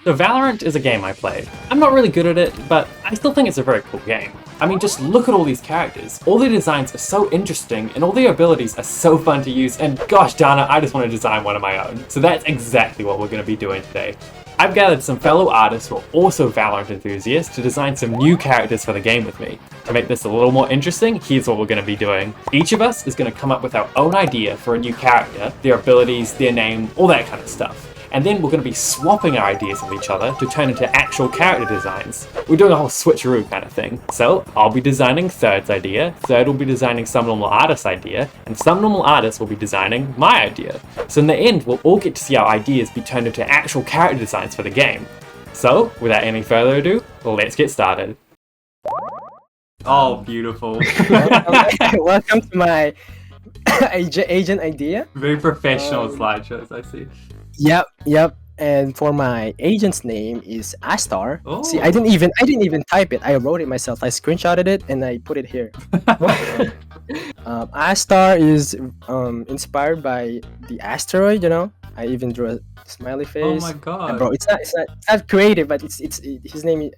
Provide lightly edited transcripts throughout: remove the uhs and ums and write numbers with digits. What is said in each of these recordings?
So Valorant is a game I play. I'm not really good at it, but I still think it's a very cool game. I mean, just look at all these characters. All their designs are so interesting, and all their abilities are so fun to use, and gosh darn it, I just want to design one of my own. So that's exactly what we're going to be doing today. I've gathered some fellow artists who are also Valorant enthusiasts to design some new characters for the game with me. To make this a little more interesting, here's what we're going to be doing. Each of us is going to come up with our own idea for a new character, their abilities, their name, all that kind of stuff. And then we're going to be swapping our ideas with each other to turn into actual character designs. We're doing a whole switcheroo kind of thing. So I'll be designing Third's idea, Third will be designing SomeNormalArtist's idea, and SomeNormalArtist will be designing my idea. So in the end, we'll all get to see our ideas be turned into actual character designs for the game. So, without any further ado, let's get started. Oh, beautiful. Welcome to my agent idea. Very professional slideshows, I see. Yep. And for my agent's name is Astar. Oh. See, I didn't even type it. I wrote it myself. I screenshotted it and I put it here. Astar is inspired by the asteroid. You know, I even drew a smiley face. Oh my god, bro! It's not creative, but it's his name.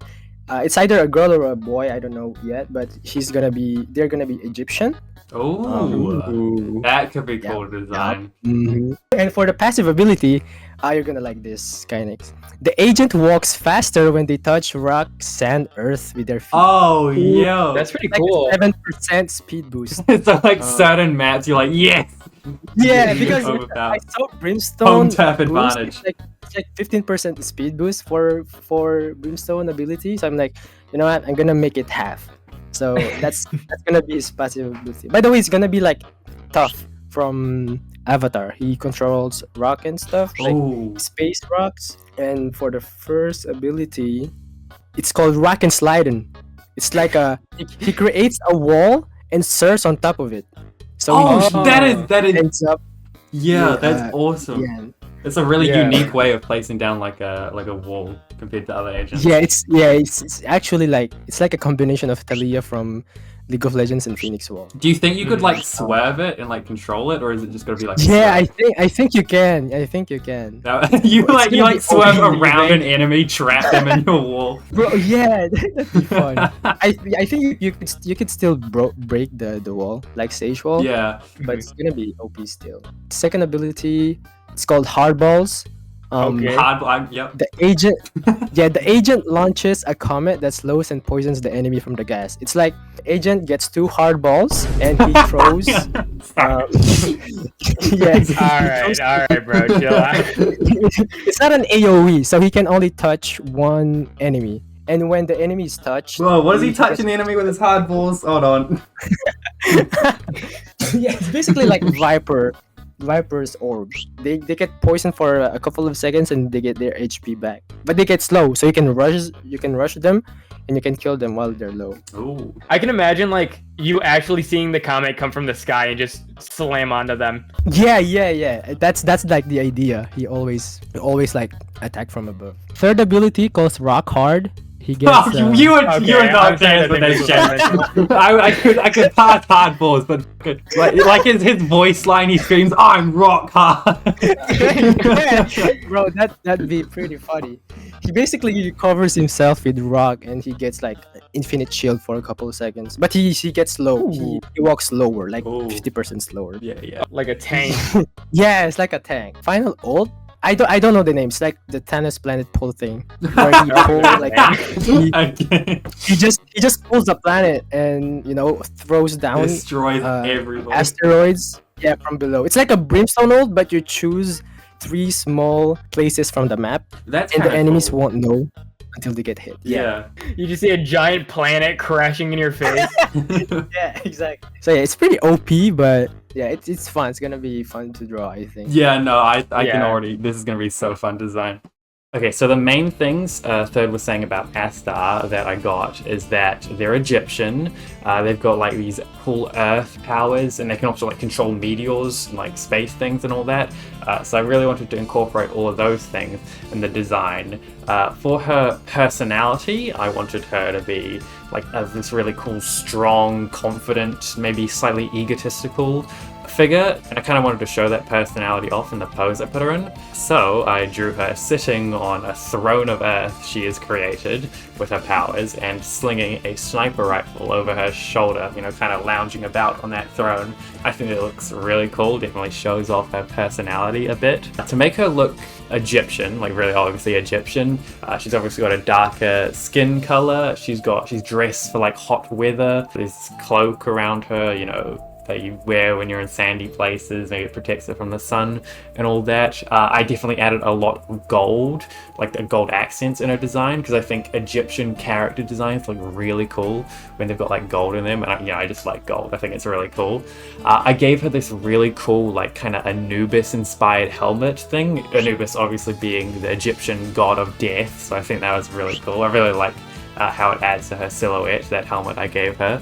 It's either a girl or a boy. I don't know yet, but they're gonna be Egyptian. Oh, that could be cool to design. Mm-hmm. And for the passive ability, you're gonna like this, Kynix. The agent walks faster when they touch rock, sand, earth with their feet. Oh, yo, that's pretty like cool. 7% speed boost. So like certain maps, you're like, yes. Yeah, because I saw Brimstone. Home tap boost, advantage. It's like 15% speed boost for Brimstone ability. So I'm like, you know what? I'm gonna make it half. So that's gonna be his passive ability. By the way, it's gonna be like tough from Avatar. He controls rock and stuff, like space rocks. And for the first ability, it's called Rock and Sliding. It's like he creates a wall and surfs on top of it. So that is ends up. yeah, that's awesome. Yeah. It's a really unique way of placing down like a wall compared to other agents. It's actually like it's like a combination of Talia from League of Legends and Phoenix Wall. Do you think you could like swerve it and like control it, or is it just gonna be like? Yeah, I think you can. I think you can. you swerve around an enemy, trap them in your wall. Bro, yeah, that'd be fun. I think you could still break the wall like Sage Wall. Yeah, but it's gonna be OP still. Second ability, it's called Hardballs. Yep. The agent launches a comet that slows and poisons the enemy from the gas. It's like the agent gets 2 hard balls and he throws. All right, bro. Chill out. It's not an AOE, so he can only touch one enemy. And when the enemy is touched, whoa, what is he touching the enemy with his hard balls? Hold on. Yeah, it's basically like Viper's orbs. They get poisoned for a couple of seconds and they get their HP back. But they get slow, so you can rush them and you can kill them while they're low. Ooh. I can imagine like you actually seeing the comet come from the sky and just slam onto them. Yeah. That's like the idea. He always like attack from above. Third ability calls Rock Hard. He gets. You are not saying with that shit. I could pass hard balls, but like his voice line, he screams, "I'm rock hard." Yeah, bro, that'd be pretty funny. He basically covers himself with rock, and he gets like infinite shield for a couple of seconds. But he gets slow. He walks slower, like 50% slower. Yeah. Like a tank. Yeah, it's like a tank. Final ult. I don't know the names. Like the Thanos planet pull thing, where he pulls like he just pulls the planet and throws down destroys everybody. Asteroids. Yeah, from below. It's like a Brimstone ult, but you choose 3 small places from the map, and the enemies won't know until they get hit. Yeah. You just see a giant planet crashing in your face. Yeah, exactly. So yeah, it's pretty OP, but yeah, it's fun. It's gonna be fun to draw, I think. Yeah, no, I can already. This is gonna be so fun to design. Okay, so the main things Third was saying about Astar that I got is that they're Egyptian. They've got like these cool earth powers, and they can also like control meteors and like space things and all that. So I really wanted to incorporate all of those things in the design. For her personality, I wanted her to be like this really cool, strong, confident, maybe slightly egotistical figure, and I kind of wanted to show that personality off in the pose I put her in. So I drew her sitting on a throne of earth she has created with her powers and slinging a sniper rifle over her shoulder, you know, kind of lounging about on that throne. I think it looks really cool, definitely shows off her personality a bit. To make her look Egyptian, like really obviously Egyptian, she's obviously got a darker skin color, she's dressed for like hot weather, there's this cloak around her, you know, that you wear when you're in sandy places, maybe it protects her from the sun and all that. I definitely added a lot of gold, like the gold accents in her design, because I think Egyptian character designs look really cool when they've got like gold in them, and I just like gold. I think it's really cool. I gave her this really cool like kind of Anubis inspired helmet thing, Anubis obviously being the Egyptian god of death, so I think that was really cool. I really like how it adds to her silhouette, that helmet I gave her.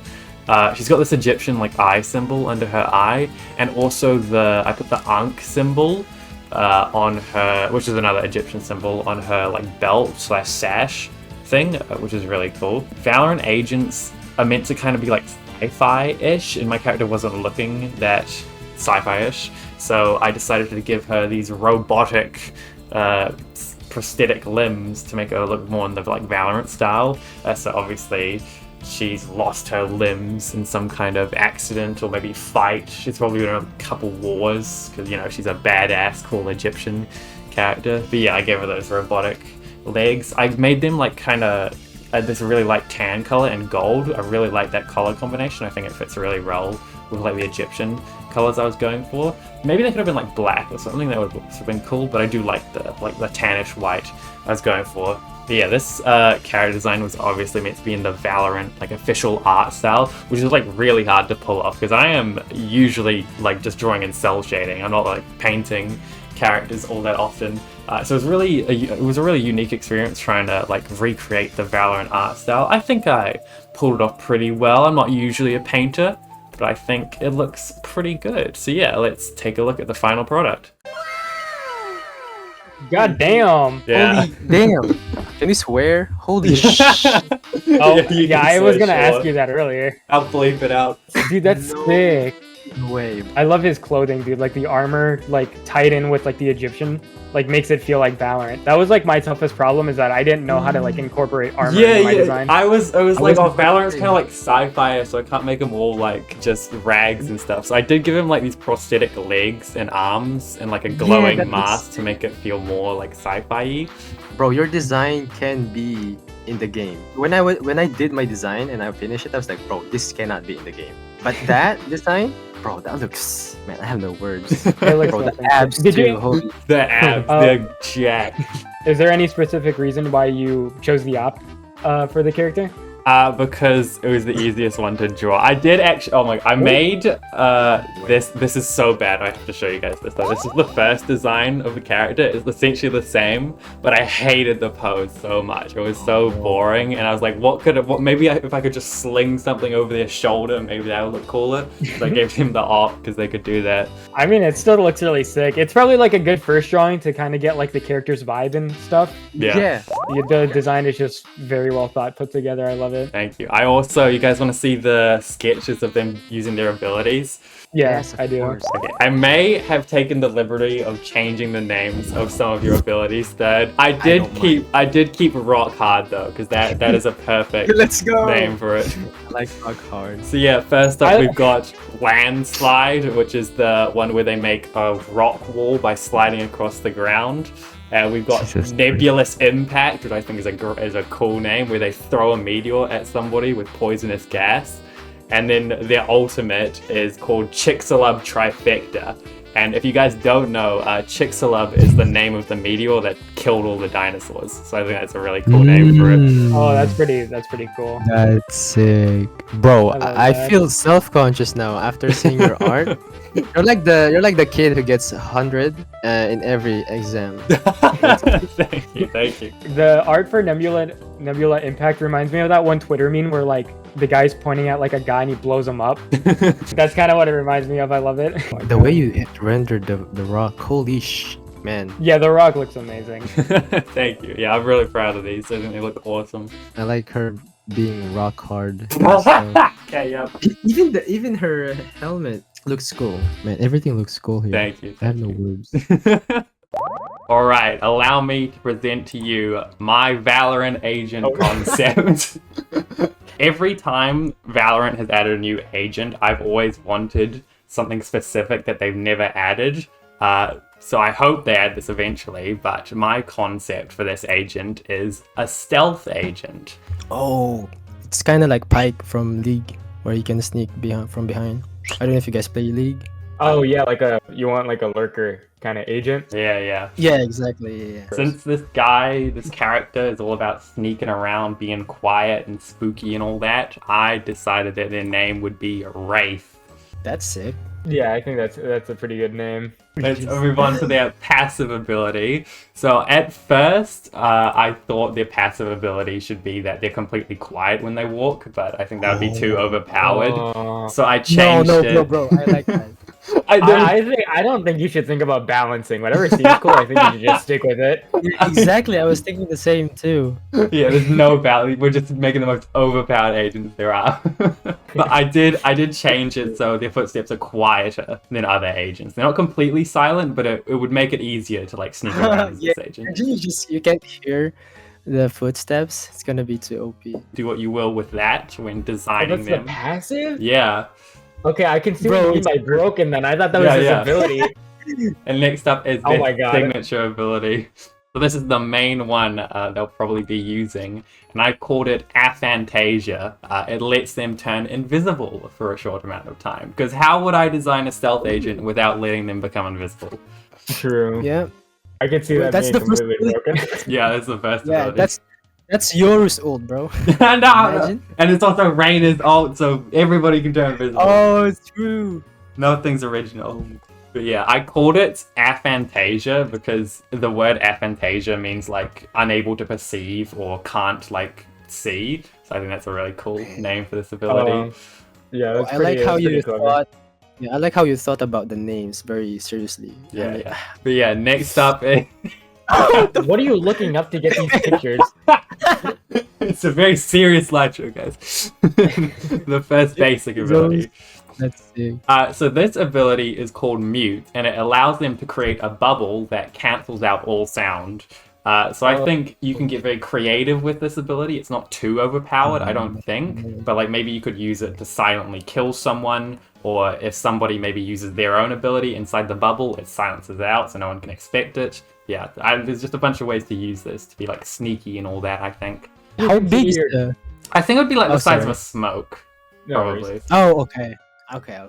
She's got this Egyptian like eye symbol under her eye, and also I put the Ankh symbol on her, which is another Egyptian symbol, on her like belt / sash thing, which is really cool. Valorant agents are meant to kind of be like sci-fi-ish, and my character wasn't looking that sci-fi-ish, so I decided to give her these robotic prosthetic limbs to make her look more in the like Valorant style. So obviously she's lost her limbs in some kind of accident or maybe fight. She's probably been in a couple wars because, you know, she's a badass, cool Egyptian character. But yeah, I gave her those robotic legs. I made them like kind of this really light tan color and gold. I really like that color combination. I think it fits really well with like the Egyptian colors I was going for. Maybe they could have been like black or something, that would have been cool, but I do like the tannish white I was going for. But yeah, this character design was obviously meant to be in the Valorant like official art style, which is like really hard to pull off because I am usually like just drawing in cell shading. I'm not like painting characters all that often. So it was a really unique experience trying to like recreate the Valorant art style. I think I pulled it off pretty well. I'm not usually a painter, but I think it looks pretty good. So yeah, let's take a look at the final product. God damn. Yeah. Holy damn. Can you swear? Holy sh! Oh, you yeah, can I was say gonna sure. ask you that earlier. I'll bleep it out. Dude, that's No. sick. No way. I love his clothing, dude. Like the armor, like tied in with like the Egyptian, like makes it feel like Valorant. That was like my toughest problem, is that I didn't know how to like incorporate armor into my design. I was like, wasn't oh, Valorant's thinking. kind of like sci-fi, so I can't make them all like just rags and stuff. So I did give him like these prosthetic legs and arms and like a glowing that mask looks to make it feel more like sci-fi-y. Bro, your design can be in the game. When I did my design and I finished it, I was like, bro, this cannot be in the game. But that design, bro, that looks, man, I have no words. It looks Bro, the nothing. abs Did too. you- Holy. The abs, they're jacked. Is there any specific reason why you chose the op for the character? Because it was the easiest one to draw. I did actually, oh my, I made, this is so bad, I have to show you guys this though. This is the first design of the character. It's essentially the same, but I hated the pose so much. It was so boring, and I was like, maybe if I could just sling something over their shoulder, maybe that would look cooler. So I gave him the op, because they could do that. I mean, it still looks really sick. It's probably like a good first drawing to kind of get like the character's vibe and stuff. Yeah. The design is just very well put together. I love it. Thank you. I also, you guys want to see the sketches of them using their abilities? Yeah, Yes, of I do. course. Okay. I may have taken the liberty of changing the names of some of your abilities, Third. I did keep Rock Hard though, because that is a perfect Let's go. name for it. I like rock hard. So yeah, first up we've got Landslide, which is the one where they make a rock wall by sliding across the ground. We've got Jesus Nebulous Impact, which I think is a cool name, where they throw a meteor at somebody with poisonous gas. And then their ultimate is called Chicxulub Trifecta. And if you guys don't know, Chicxulub is the name of the meteor that killed all the dinosaurs. So I think that's a really cool name for it. Oh, that's pretty cool. That's sick, bro. I love I that. feel self-conscious now after seeing your art. You're like the kid who gets 100 in every exam. Thank you. The art for Nebula Impact reminds me of that one Twitter meme where like the guy's pointing at like a guy and he blows him up. That's kind of what it reminds me of. I love it. The way you rendered the rock, holy man. Yeah, the rock looks amazing. Thank you. Yeah, I'm really proud of these. I think they look awesome. I like her being rock hard. Okay, yep. Even her helmet Looks cool, man. Everything looks cool here. Thank you. I have no words. All right, allow me to present to you my Valorant agent concept. Every time Valorant has added a new agent, I've always wanted something specific that they've never added. So I hope they add this eventually, but my concept for this agent is a stealth agent. Oh, it's kind of like Pike from League, where you can sneak from behind. I don't know if you guys play League. Oh yeah, you want like a lurker kind of agent. Yeah. Yeah, exactly. Yeah. Since this character is all about sneaking around, being quiet and spooky and all that, I decided that their name would be Wraith. That's sick. Yeah, I think that's a pretty good name. Let's move on to their passive ability. So at first, I thought their passive ability should be that they're completely quiet when they walk, but I think that would be too overpowered. So I changed it. No, bro. I like that. I don't think you should think about balancing. Whatever seems cool, I think you should just stick with it. Yeah, exactly. I was thinking the same too. Yeah, there's no balance. We're just making the most overpowered agents there are. But I did change it so their footsteps are quieter than other agents. They're not completely silent, but it would make it easier to like sneak around as Yeah, this agent. you can't hear the footsteps. It's gonna be too OP. Do what you will with that when Oh, designing that's the them. passive? Yeah. Okay, I can see Bro, what you mean by broken then. I thought that was Yeah, his yeah. ability. And next up is Oh their my God. signature ability. So this is the main one they'll probably be using, and I called it Aphantasia. It lets them turn invisible for a short amount of time. Because how would I design a stealth agent without letting them become invisible? True. Yeah. I could see that That's being the first completely broken. Yeah, that's the first Yeah, ability. that's yours old, bro. No, Imagine. and it's also Raina's ult, so everybody can turn invisible. Oh, it's true. Nothing's original. But yeah, I called it Aphantasia because the word aphantasia means like unable to perceive or can't like see. So I think that's a really cool name for this ability. Yeah, that's I like how you clever. thought. Yeah, I like how you thought about the names very seriously. Yeah, And, yeah. But yeah, next up is... What are you looking up to get these pictures? It's a very serious live show, guys. The first basic ability. Let's see. So this ability is called Mute, and it allows them to create a bubble that cancels out all sound. So I think you can get very creative with this ability. It's not too overpowered, I don't think. But like maybe you could use it to silently kill someone, or if somebody maybe uses their own ability inside the bubble, it silences it out so no one can expect it. Yeah, there's just a bunch of ways to use this to be like sneaky and all that, I think. How big is the? I think it would be like the size of sorry. a smoke, No probably. worries. Oh, okay. Okay.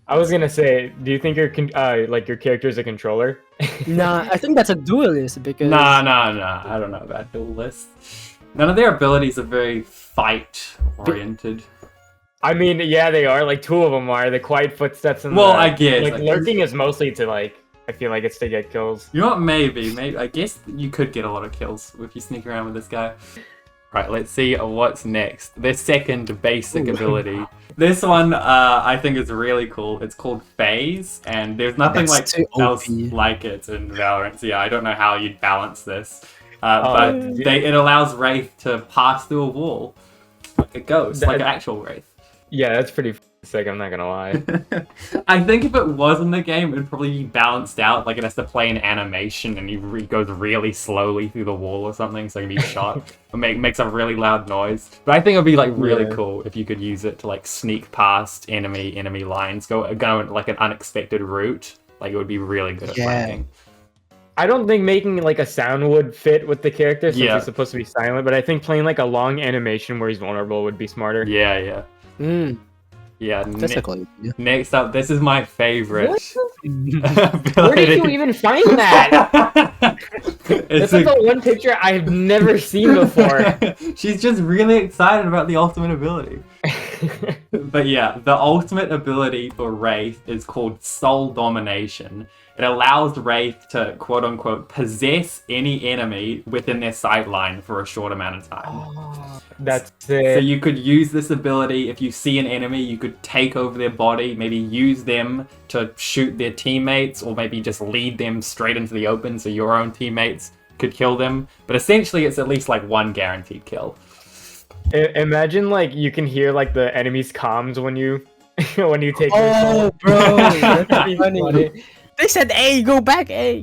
I was gonna say, do you think your character is a controller? Nah, I think that's a duelist because. Nah. I don't know about duelists. None of their abilities are very fight-oriented. I mean, yeah, they are. Like, two of them are. The quiet footsteps and Well, I guess. Like, lurking is mostly to, like, I feel like it's to get kills. You know what? Maybe. I guess you could get a lot of kills if you sneak around with this guy. Right, let's see what's next. Their second basic ability. This one, I think is really cool. It's called Phase, and there's nothing That's too else OP. like it in Valorant. So yeah, I don't know how you'd balance this. yeah. But it allows Wraith to pass through a wall. Like a ghost, like an actual Wraith. Yeah, that's pretty sick, I'm not gonna lie. I think if it was in the game, it would probably be balanced out. Like it has to play an animation and he goes really slowly through the wall or something so he can be shot. Or makes a really loud noise. But I think it would be like really cool if you could use it to like sneak past enemy lines, go like an unexpected route. Like it would be really good at flanking. I don't think making like a sound would fit with the character since he's supposed to be silent, but I think playing like a long animation where he's vulnerable would be smarter. Yeah. Yeah, That's a cool idea. next up, this is my favorite. Where did you even find that? It's That's like the one picture I've never seen before. She's just really excited about the ultimate ability. But yeah, the ultimate ability for Wraith is called Soul Domination. It allows Wraith to, quote-unquote, possess any enemy within their sight line for a short amount of time. Oh, that's So it. you could use this ability, if you see an enemy, you could take over their body, maybe use them to shoot their teammates, or maybe just lead them straight into the open so your own teammates could kill them. But essentially, it's at least like one guaranteed kill. Imagine like you can hear like the enemy's comms when you when you take Oh, your soul. bro, that's That'd be funny. They said A, go back A.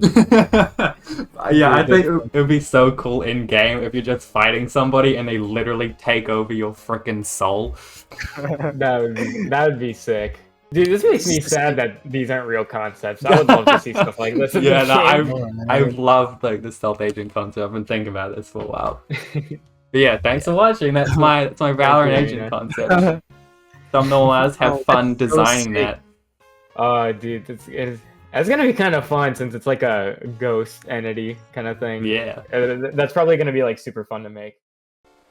Yeah, I think it would be so cool in game if you're just fighting somebody and they literally take over your freaking soul. That would be sick. Dude, this makes me sad that these aren't real concepts. I would love to see stuff like this. In Yeah, the no, game. I've loved like the stealth agent concept. I've been thinking about this for a while. But yeah, thanks for watching. That's my Valorant you, agent man. concept. Some normals have Oh, fun that's so designing sick. that. Oh, dude, it's gonna be kind of fun since it's like a ghost entity kind of thing. Yeah. That's probably gonna be like super fun to make.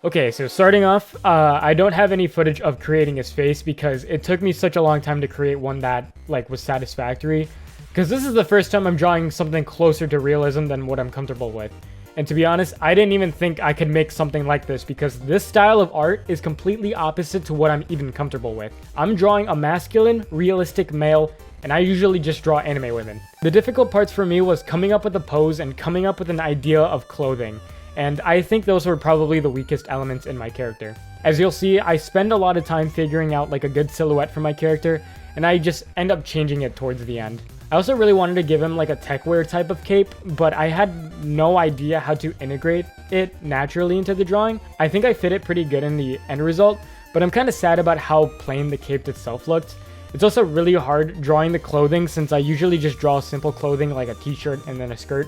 Okay, so starting off, I don't have any footage of creating his face because it took me such a long time to create one that like was satisfactory. Because this is the first time I'm drawing something closer to realism than what I'm comfortable with. And to be honest, I didn't even think I could make something like this because this style of art is completely opposite to what I'm even comfortable with. I'm drawing a masculine, realistic male, and I usually just draw anime women. The difficult parts for me was coming up with a pose and coming up with an idea of clothing. And I think those were probably the weakest elements in my character. As you'll see, I spend a lot of time figuring out like a good silhouette for my character, and I just end up changing it towards the end. I also really wanted to give him like a tech wear type of cape, but I had no idea how to integrate it naturally into the drawing. I think I fit it pretty good in the end result, but I'm kind of sad about how plain the cape itself looked. It's also really hard drawing the clothing since I usually just draw simple clothing like a t-shirt and then a skirt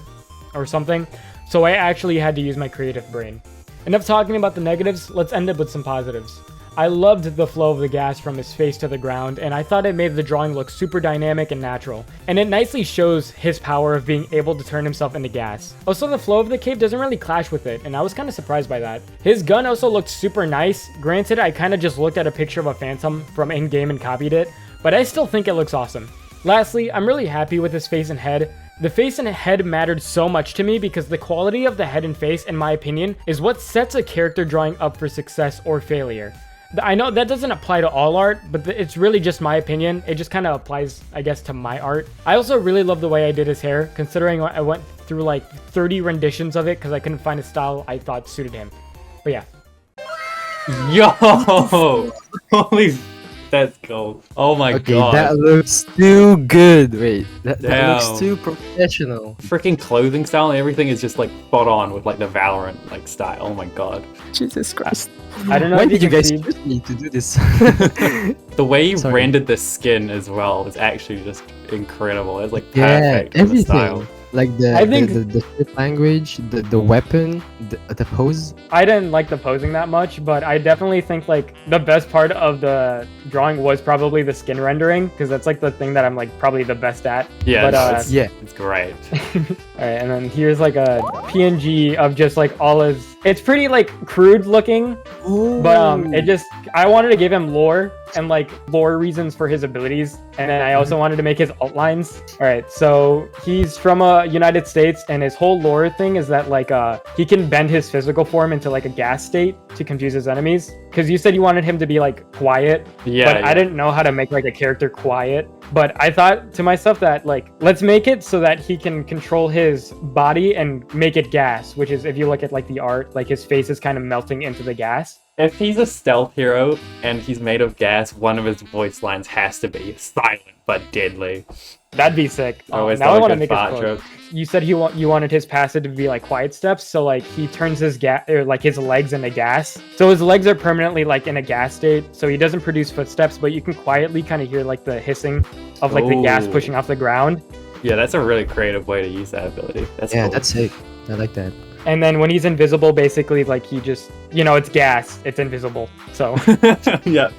or something, so I actually had to use my creative brain. Enough talking about the negatives, let's end up with some positives. I loved the flow of the gas from his face to the ground, and I thought it made the drawing look super dynamic and natural. And it nicely shows his power of being able to turn himself into gas. Also, the flow of the cape doesn't really clash with it, and I was kind of surprised by that. His gun also looked super nice. Granted, I kind of just looked at a picture of a phantom from in-game and copied it, but I still think it looks awesome. Lastly, I'm really happy with his face and head. The face and head mattered so much to me because the quality of the head and face, in my opinion, is what sets a character drawing up for success or failure. I know that doesn't apply to all art, but it's really just my opinion. It just kind of applies, I guess, to my art. I also really love the way I did his hair, considering I went through like 30 renditions of it because I couldn't find a style I thought suited him. But yeah. Yo! Holy, that's cool. Oh my Okay, god. that looks too good. Wait, that Damn. looks too professional. Freaking clothing style and everything is just like spot on with like the Valorant like style. Oh my god. Jesus Christ. I don't know Why if did you can guys see- choose me to do this? The way you Sorry. rendered the skin as well is actually just incredible. It's like Yeah, perfect for the everything. style. Like the I think- the shit language, the weapon, the pose. I didn't like the posing that much, but I definitely think like the best part of the drawing was probably the skin rendering, because that's like the thing that I'm like probably the best at. Yeah, But, no, it's, Yeah. it's great. Alright, and then here's like a PNG of just like all his... It's pretty like crude looking, but it just... I wanted to give him lore and like lore reasons for his abilities, and then I also wanted to make his outlines. Alright, so he's from United States, and his whole lore thing is that like he can bend his physical form into like a gas state to confuse his enemies. Because you said you wanted him to be like quiet, Yeah, but yeah. I didn't know how to make like a character quiet. But I thought to myself that like, let's make it so that he can control his body and make it gas, which is, if you look at like the art, like his face is kind of melting into the gas. If he's a stealth hero and he's made of gas, one of his voice lines has to be silent but deadly. That'd be sick. I always Now I thought want a to good make fart it. joke. You said you wanted his passive to be like quiet steps, so like he turns his like his legs into gas. So his legs are permanently like in a gas state, so he doesn't produce footsteps, but you can quietly kind of hear like the hissing of like the gas Ooh. pushing off the ground. Yeah, that's a really creative way to use that ability. That's Yeah, cool. that's sick. I like that. And then when he's invisible, basically like he just, it's gas, it's invisible. So yeah.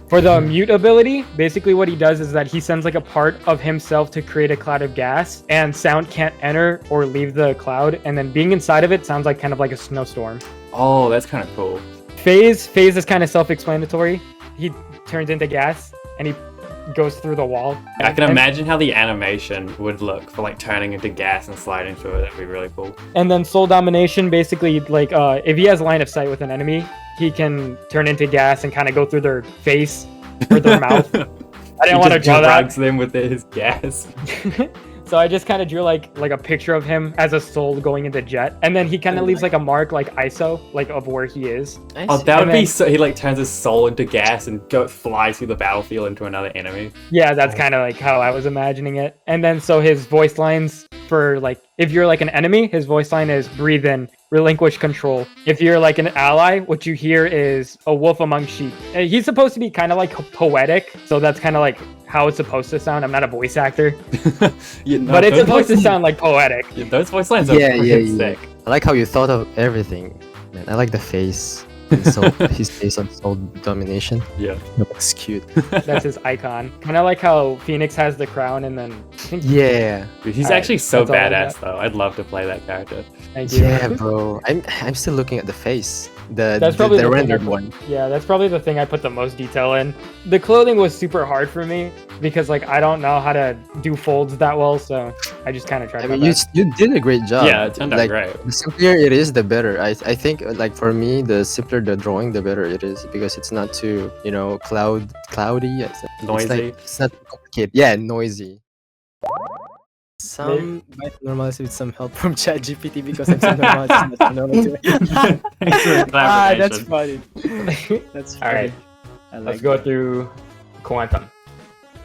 for the mute ability, basically what he does is that he sends like a part of himself to create a cloud of gas, and sound can't enter or leave the cloud, and then being inside of it sounds like kind of like a snowstorm. Oh, that's kind of cool. Phase is kind of self-explanatory. He turns into gas and he goes through the wall. I can And- imagine how the animation would look for like turning into gas and sliding through it. That'd be really cool. And then soul domination, basically like if he has line of sight with an enemy, he can turn into gas and kind of go through their face or their mouth. I didn't want to draw that. Drugs them with his gas. So I just kind of drew like a picture of him as a soul going into jet, and then he kind of leaves like a mark like ISO like of where he is. Oh, that would be so. He like turns his soul into gas and flies through the battlefield into another enemy. Yeah, that's kind of like how I was imagining it. And then so his voice lines for like if you're like an enemy, his voice line is breathe in, relinquish control. If you're like an ally, what you hear is a wolf among sheep. And he's supposed to be kind of like poetic, so that's kind of like how it's supposed to sound. I'm not a voice actor, Yeah, no, but it's supposed to sound like poetic. Yeah, those voice lines are pretty sick. I like how you thought of everything. Man, I like the face. His face on soul domination. Yeah. It looks cute. That's his icon. Kind of like how Phoenix has the crown, and then I think Yeah. Dude, he's Alright, actually so that's all I badass got. though. I'd love to play that character. thank you. Yeah, bro. I'm still looking at the face. That's probably the the thing rendered I- one. Yeah, that's probably the thing I put the most detail in. The clothing was super hard for me because like I don't know how to do folds that well, so I just kind of tried I my mean, best. you did a great job. Yeah, it turned out like, great. The simpler it is, the better. I think like for me, the simpler the drawing, the better it is because it's not too cloudy. Noisy. It's not too complicated. Yeah, noisy. Some might normalize with some help from ChatGPT because I'm so normalist. That's normal too. Thanks for the That's clarification. funny. That's funny. All right, I like let's go that. through Quantum.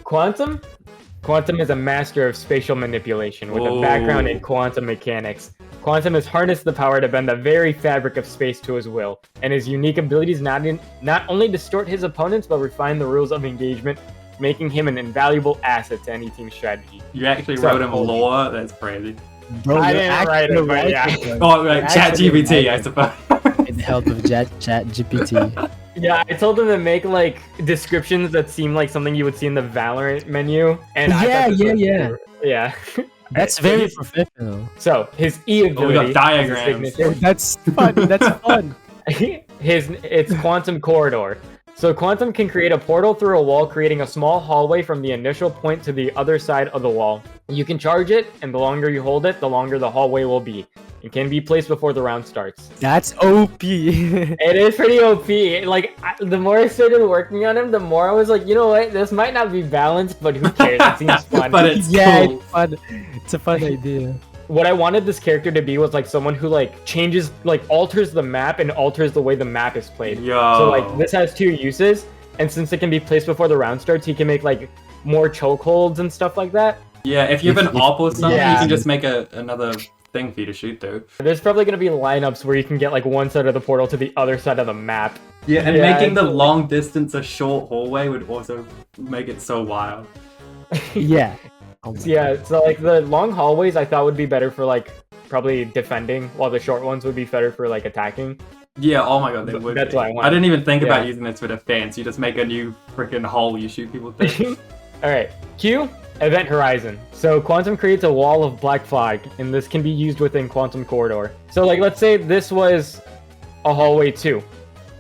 Quantum is a master of spatial manipulation with a background in Whoa. quantum mechanics. Quantum has harnessed the power to bend the very fabric of space to his will, and his unique abilities not only distort his opponents but refine the rules of engagement, making him an invaluable asset to any team strategy. You actually So wrote him cool. lore? That's crazy. Bro, I you're didn't write it, but actually yeah. right. Oh, like Actually, ChatGPT, I right. suppose. With the help of ChatGPT. Yeah, I told him to make like descriptions that seem like something you would see in the Valorant menu, and I Yeah, thought this was yeah. super- yeah. That's So very he's- professional. So his E ability. Oh, we got is a diagrams. signature. That's fun. That's fun. It's Quantum Corridor. So Quantum can create a portal through a wall, creating a small hallway from the initial point to the other side of the wall. You can charge it, and the longer you hold it, the longer the hallway will be. It can be placed before the round starts. That's OP. It is pretty OP. Like, the more I started working on him, the more I was like, you know what? This might not be balanced, but who cares? It seems fun. But it's yeah, cool. it's fun. It's a fun idea. What I wanted this character to be was like someone who like changes, like alters the map and alters the way the map is played. Yo. So like this has two uses, and since it can be placed before the round starts, he can make like more chokeholds and stuff like that. Yeah, if you have an op or something, you Yeah. can just make another thing for you to shoot through. There's probably gonna be lineups where you can get like one side of the portal to the other side of the map. Yeah, and Yeah, making the it's- long distance a short hallway would also make it so wild. Yeah. Oh my Yeah, so like the long hallways I thought would be better for like probably defending, while the short ones would be better for like attacking. Yeah, oh my god, they would. That's be. what I want. I didn't even think about Yeah. using this for defense. You just make a new freaking hole you shoot people through. Alright, Q, Event Horizon. So Quantum creates a wall of black fog, and this can be used within Quantum Corridor. So like let's say this was a hallway 2,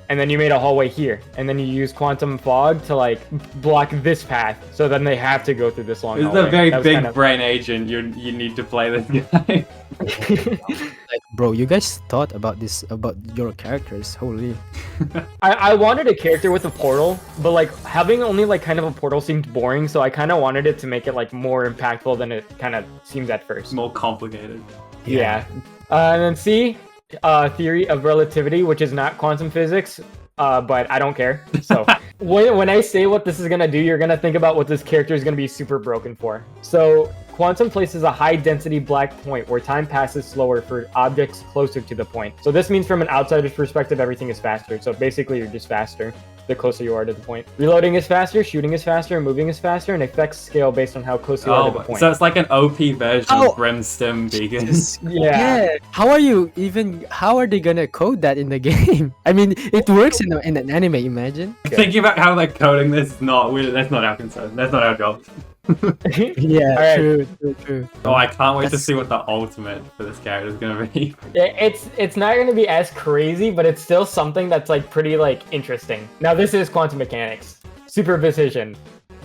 and then you made a hallway here, and then you use Quantum Fog to like block this path, so then they have to go through this long This is hallway. a very That was big kind of- brain agent. You need to play this guy. Like, bro, you guys thought about this, about your characters. Holy. I wanted a character with a portal, but like having only like kind of a portal seemed boring, so I kind of wanted it to make it like more impactful than it kind of seems at first. It's more complicated. Yeah. And then C, theory of relativity, which is not quantum physics, but I don't care. So when I say what this is gonna do, you're gonna think about what this character is gonna be super broken for. So Quantum places a high density black point where time passes slower for objects closer to the point. So this means from an outsider's perspective, everything is faster. So basically you're just faster the closer you are to the point. Reloading is faster, shooting is faster, moving is faster, and effects scale based on how close you are to the point. So it's like an OP version Oh. of Brimstone Beacon. Yeah. How are they gonna code that in the game? I mean, it works in an anime, imagine. Thinking about how they're coding this, that's not our concern. That's not our job. Yeah, Alright. true. Oh, I can't wait to That's- see what the ultimate for this character is gonna be. It's not going to be as crazy, but it's still something that's like pretty like interesting. Now this is quantum mechanics. Superposition.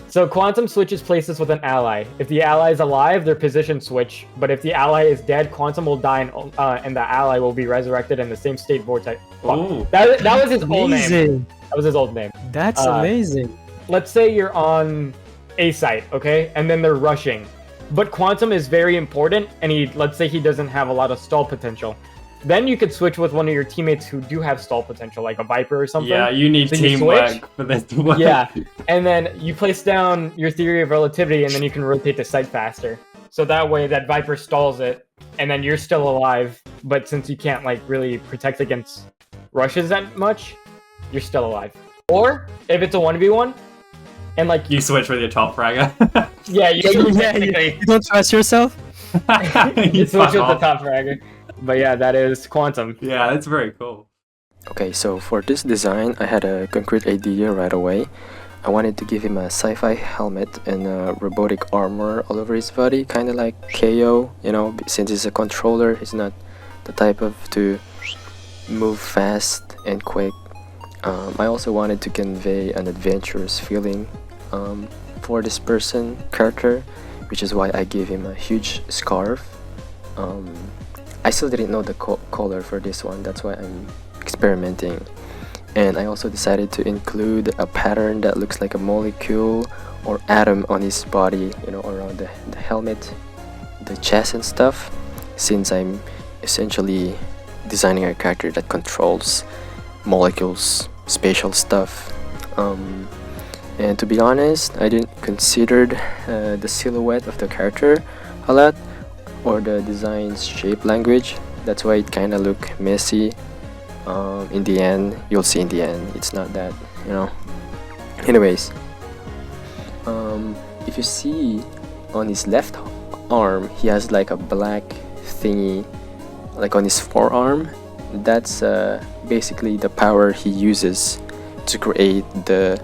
So Quantum switches places with an ally. If the ally is alive, their position switch. But if the ally is dead, Quantum will die and the ally will be resurrected in the same state vortex. Fuck. Ooh. That was his old name. Amazing. That was his old name. That's Uh, amazing. Let's say you're on A site, okay? And then they're rushing. but Quantum is very important, and let's say he doesn't have a lot of stall potential. Then you could switch with one of your teammates who do have stall potential, like a Viper or something. Yeah, you need So you teamwork for this to work. Yeah, and then you place down your theory of relativity, and then you can rotate the site faster. So that way, that Viper stalls it, and then you're still alive. But since you can't like really protect against rushes that much, you're still alive. Or if it's a 1v1, and like You switch with your top fragger. yeah, you technically You don't trust yourself? you switch with the off. top fragger. But yeah, that is Quantum. Yeah, that's very cool. Okay, so for this design, I had a concrete idea right away. I wanted to give him a sci-fi helmet and a robotic armor all over his body, kind of like KO, you know, since he's a controller, he's not the type of to move fast and quick. I also wanted to convey an adventurous feeling for this character, which is why I gave him a huge scarf. I still didn't know the color for this one, that's why I'm experimenting. And I also decided to include a pattern that looks like a molecule or atom on his body, you know, around the helmet, the chest and stuff, since I'm essentially designing a character that controls molecules, spatial stuff. And to be honest, I didn't consider the silhouette of the character a lot, or the design's shape language. That's why it kind of look messy. In the end, you'll see in the end, it's not that, you know. Anyways, if you see on his left arm, he has like a black thingy, like on his forearm. That's basically the power he uses to create the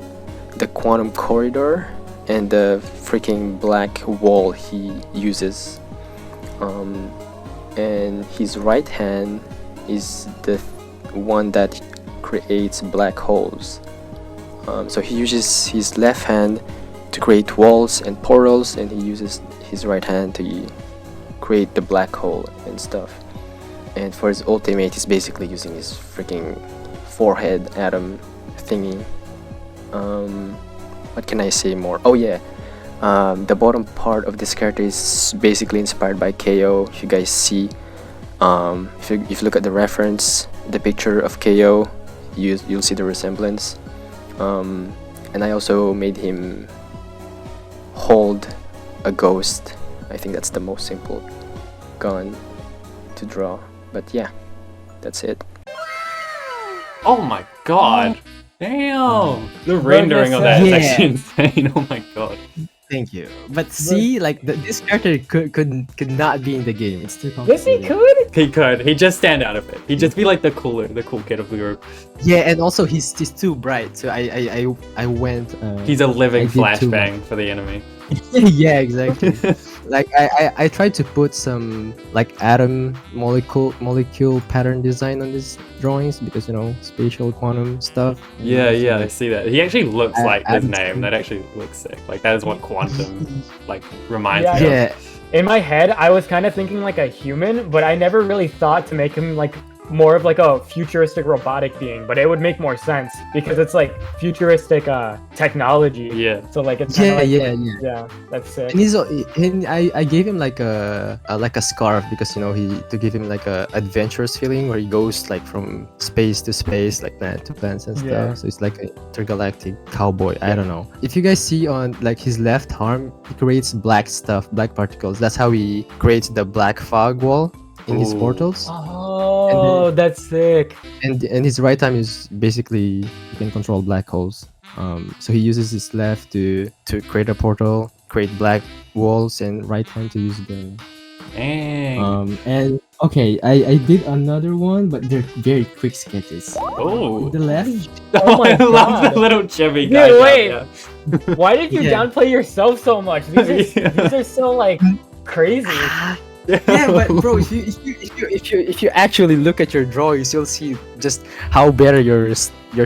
quantum corridor and the freaking black wall he uses. And his right hand is the one that creates black holes. So he uses his left hand to create walls and portals, and he uses his right hand to create the black hole and stuff. And for his ultimate, he's basically using his freaking forehead atom thingy. What can I say more? Oh yeah, the bottom part of this character is basically inspired by KO. If you guys see, if you look at the reference, the picture of KO, you'll see the resemblance. And I also made him hold a ghost. I think that's the most simple gun to draw. But yeah, that's it. Oh my god. Damn. The rendering of that is actually insane. Oh my god. Thank you. But see, like this character could not be in the game. It's too Yes, he complicated. could. He could. He'd just stand out of it. He'd just be like the cool kid of the group. Yeah, and also he's too bright. So I went. He's a living I did too. flashbang for the enemy. Yeah, exactly. Like I tried to put some like atom molecule pattern design on these drawings because, you know, spatial quantum stuff. Yeah, yeah, I see that. He actually looks like his Adam's name. name. That actually looks sick. Like that is what quantum like reminds me of. Yeah, In my head, I was kind of thinking like a human, but I never really thought to make him like more of like a futuristic robotic being. But it would make more sense because it's like futuristic technology. Yeah. So like it's yeah, kinda like, yeah. yeah, that's sick. And I gave him like a scarf because, you know, to give him like a adventurous feeling where he goes like from space to space, like planet to planet and stuff. Yeah. So it's like an intergalactic cowboy. I don't know. If you guys see on like his left arm, he creates black stuff, black particles. That's how he creates the black fog wall in his Ooh. portals. Oh, that's sick. And his right arm is basically he can control black holes. So he uses his left to create a portal, create black walls, and right hand to use the. Dang. And okay, I did another one, but they're very quick sketches. Oh. The left. Oh my I love God. the little chubby Dude, guy. down wait. there. Why did you Yeah. downplay yourself so much? These are, Yeah. these are so like crazy. Yeah, but bro, if you actually look at your drawings, you'll see just how better your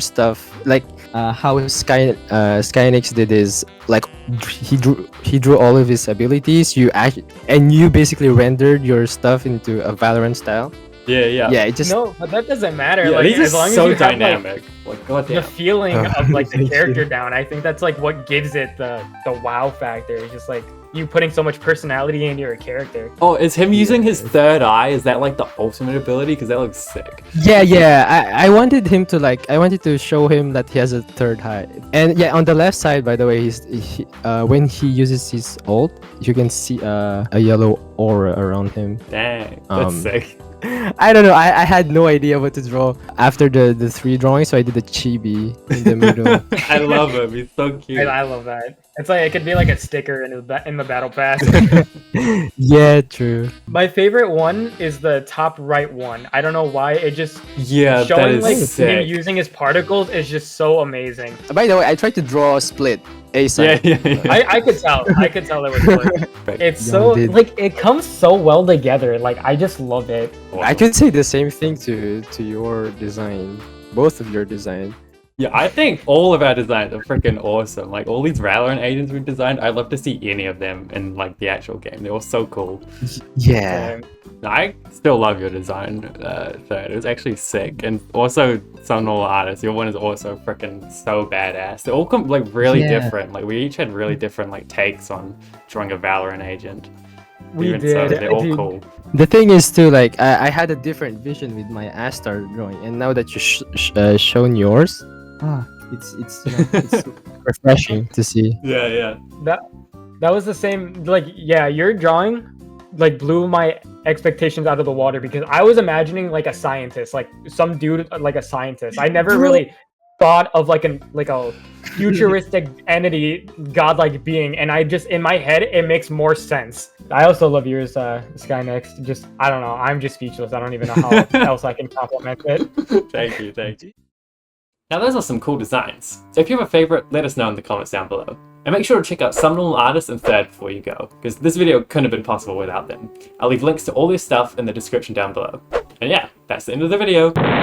stuff. Like how Skynix did is like he drew all of his abilities. You basically rendered your stuff into a Valorant style. Yeah, yeah. Yeah, it just No, but that doesn't matter. Yeah, like these are as long as so you have like, dynamic. Like, the goddamn. feeling of like the Thank character you. down, I think that's like what gives it the wow factor. It's just like you putting so much personality into your character. Oh, is him using his third eye? Is that like the ultimate ability? Because that looks sick. Yeah. I wanted him to I wanted to show him that he has a third eye. And yeah, on the left side, by the way, when he uses his ult, you can see a yellow aura around him. Dang, that's sick. I don't know. I had no idea what to draw after the 3 drawings, so I did a chibi in the middle. I love him. He's so cute. I love that. It's like it could be like a sticker in the battle pass. Yeah, true. My favorite one is the top right one. I don't know why. It just Yeah, that showing is like sick. him using his particles is just so amazing. By the way, I tried to draw a split. A side. Yeah. I could tell. I could tell it was good. It's so Young did. like it comes so well together. Like I just love it. I could say the same thing to your design, both of your design. Yeah, I think all of our designs are freaking awesome. Like all these VALORANT agents we've designed, I'd love to see any of them in like the actual game. They're all so cool. Yeah. I still love your design, Third. It was actually sick. And also, SomeNormalArtist, your one is also freaking so badass. They all come like really different. Like we each had really different like takes on drawing a VALORANT agent. We Even did. So, they're all Dude. cool. The thing is too, like I had a different vision with my Astar drawing, and now that you shown yours, it's it's refreshing to see. Yeah. That was the same. Like yeah, your drawing like blew my expectations out of the water because I was imagining like a scientist, like some dude like a scientist. I never really thought of like a futuristic entity, godlike being, and I just in my head it makes more sense. I also love yours, Skynext. Just I don't know, I'm just speechless. I don't even know how else I can compliment it. Thank you. Now those are some cool designs. So if you have a favorite, let us know in the comments down below. And make sure to check out SomeNormalArtist and Third before you go, because this video couldn't have been possible without them. I'll leave links to all this stuff in the description down below. And yeah, that's the end of the video.